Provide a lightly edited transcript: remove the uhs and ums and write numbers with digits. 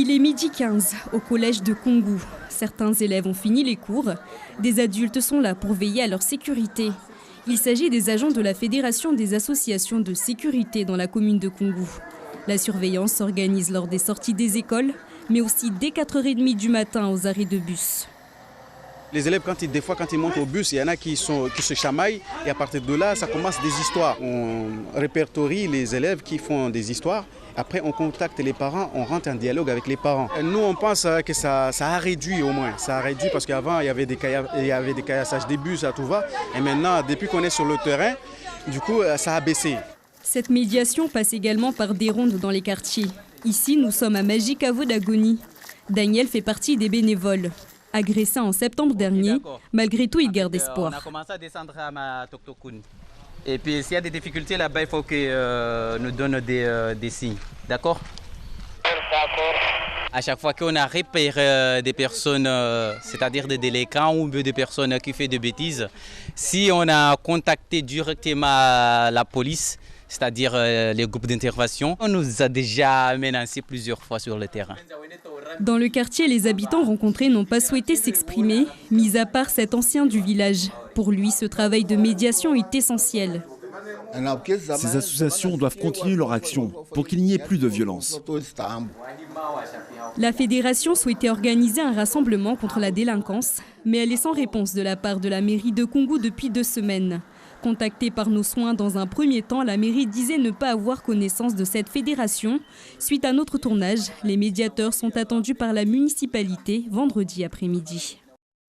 Il est midi 15 au collège de Kungu. Certains élèves ont fini les cours. Des adultes sont là pour veiller à leur sécurité. Il s'agit des agents de la Fédération des associations de sécurité dans la commune de Kungu. La surveillance s'organise lors des sorties des écoles, mais aussi dès 4h30 du matin aux arrêts de bus. Les élèves, des fois, quand ils montent au bus, il y en a qui se chamaillent et à partir de là, ça commence des histoires. On répertorie les élèves qui font des histoires. Après, on contacte les parents, on rentre en dialogue avec les parents. Et nous, on pense que ça a réduit au moins. Ça a réduit parce qu'avant, il y avait des caillassages des bus à tout va. Et maintenant, depuis qu'on est sur le terrain, du coup, ça a baissé. Cette médiation passe également par des rondes dans les quartiers. Ici, nous sommes à Majikavo d'Agoni. Daniel fait partie des bénévoles. Agressé en septembre dernier, malgré tout, il garde espoir. On a commencé à descendre à ma Toktokun. Et puis s'il y a des difficultés là-bas, il faut que nous donne des signes. D'accord? À chaque fois qu'on a repéré des personnes, c'est-à-dire des délinquants ou des personnes qui font des bêtises, si on a contacté directement la police, c'est-à-dire les groupes d'intervention, on nous a déjà menacés plusieurs fois sur le terrain. Dans le quartier, les habitants rencontrés n'ont pas souhaité s'exprimer, mis à part cet ancien du village. Pour lui, ce travail de médiation est essentiel. Ces associations doivent continuer leur action pour qu'il n'y ait plus de violence. La fédération souhaitait organiser un rassemblement contre la délinquance, mais elle est sans réponse de la part de la mairie de Kungu depuis 2 semaines. Contactée par nos soins dans un premier temps, la mairie disait ne pas avoir connaissance de cette fédération. Suite à notre tournage, les médiateurs sont attendus par la municipalité vendredi après-midi.